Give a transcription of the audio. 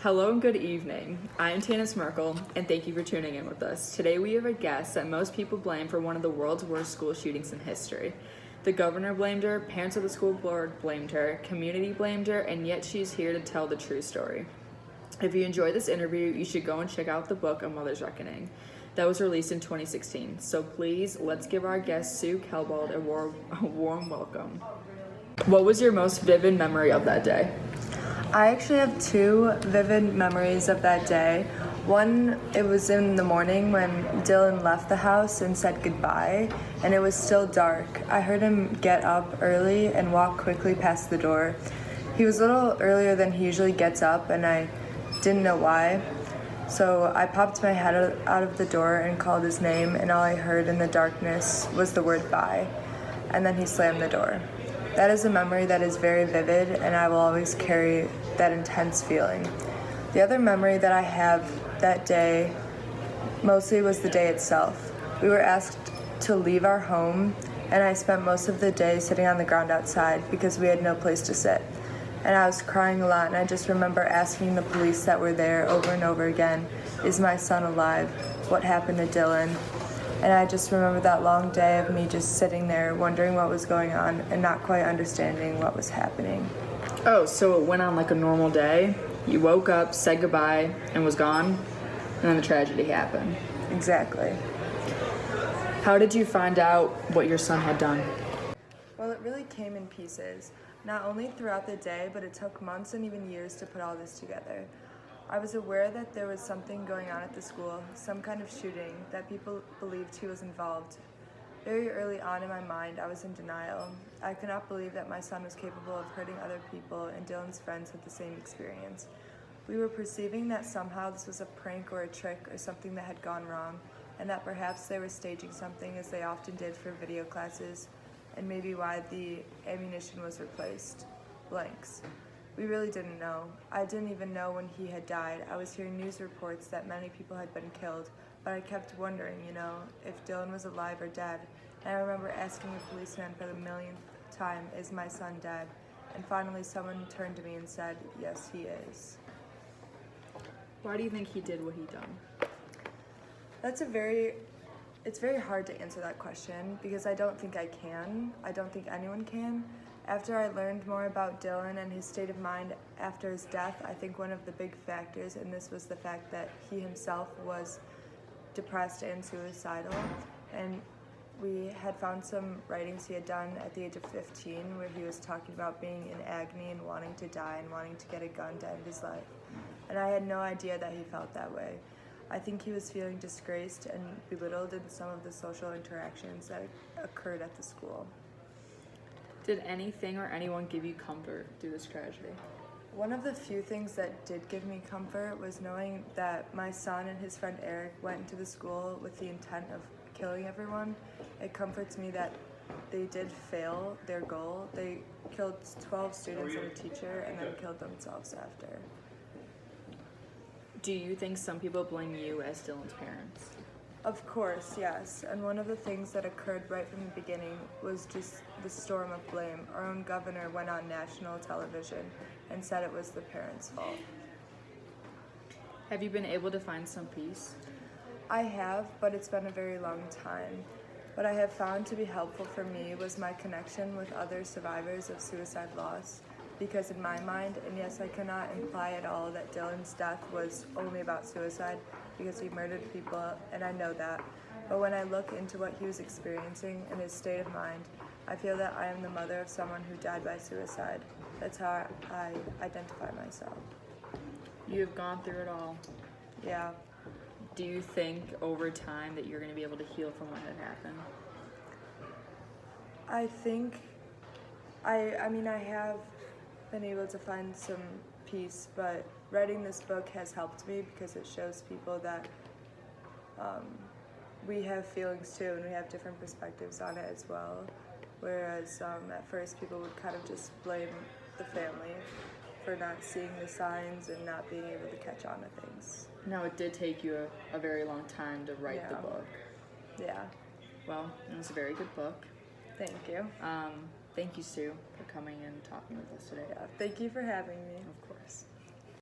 Hello and good evening. I am Tana Smerkel, and thank you for tuning in with us. Today we have a guest that most people blame for one of the world's worst school shootings in history. The governor blamed her, parents of the school board blamed her, community blamed her, and yet she's here to tell the true story. If you enjoyed this interview, you should go and check out the book A Mother's Reckoning that was released in 2016. So please, let's give our guest Sue Kelbald a warm welcome. What was your most vivid memory of that day? I actually have two vivid memories of that day. One, it was in the morning when Dylan left the house and said goodbye, and it was still dark. I heard him get up early and walk quickly past the door. He was a little earlier than he usually gets up, and I didn't know why. So I popped my head out of the door and called his name, and all I heard in the darkness was the word bye, and then he slammed the door. That is a memory that is very vivid, and I will always carry that intense feeling. The other memory that I have that day mostly was the day itself. We were asked to leave our home, and I spent most of the day sitting on the ground outside because we had no place to sit. And I was crying a lot, and I just remember asking the police that were there over and over again, "Is my son alive? What happened to Dylan?" And I just remember that long day of me just sitting there wondering what was going on and not quite understanding what was happening. Oh, so it went on like a normal day? You woke up, said goodbye, and was gone? And then the tragedy happened. Exactly. How did you find out what your son had done? Well, it really came in pieces. Not only throughout the day, but it took months and even years to put all this together. I was aware that there was something going on at the school, some kind of shooting, that people believed he was involved. Very early on in my mind, I was in denial. I could not believe that my son was capable of hurting other people, and Dylan's friends had the same experience. We were perceiving that somehow this was a prank or a trick or something that had gone wrong, and that perhaps they were staging something as they often did for video classes, and maybe why the ammunition was replaced. Blanks. We really didn't know. I didn't even know when he had died. I was hearing news reports that many people had been killed, but I kept wondering, if Dylan was alive or dead. And I remember asking the policeman for the millionth time, "Is my son dead?" And finally someone turned to me and said, "Yes, he is." Why do you think he did what he done? It's very hard to answer that question because I don't think I can. I don't think anyone can. After I learned more about Dylan and his state of mind after his death, I think one of the big factors in this was the fact that he himself was depressed and suicidal. And we had found some writings he had done at the age of 15 where he was talking about being in agony and wanting to die and wanting to get a gun to end his life. And I had no idea that he felt that way. I think he was feeling disgraced and belittled in some of the social interactions that occurred at the school. Did anything or anyone give you comfort through this tragedy? One of the few things that did give me comfort was knowing that my son and his friend Eric went into the school with the intent of killing everyone. It comforts me that they did fail their goal. They killed 12 students and a teacher and then killed themselves after. Do you think some people blame you as Dylan's parents? Of course, yes. And one of the things that occurred right from the beginning was just the storm of blame. Our own governor went on national television and said it was the parents' fault. Have you been able to find some peace? I have, but it's been a very long time. What I have found to be helpful for me was my connection with other survivors of suicide loss. Because in my mind, and yes, I cannot imply at all that Dylan's death was only about suicide because he murdered people, and I know that. But when I look into what he was experiencing and his state of mind, I feel that I am the mother of someone who died by suicide. That's how I identify myself. You have gone through it all. Yeah. Do you think over time that you're going to be able to heal from what had happened? I think, I have been able to find some peace, but writing this book has helped me because it shows people that we have feelings too and we have different perspectives on it as well. Whereas at first people would kind of just blame the family for not seeing the signs and not being able to catch on to things. No, it did take you a very long time to write the book. Yeah. Well, it was a very good book. Thank you. Thank you, Sue, for coming and talking with us today. Yeah, thank you for having me. Of course.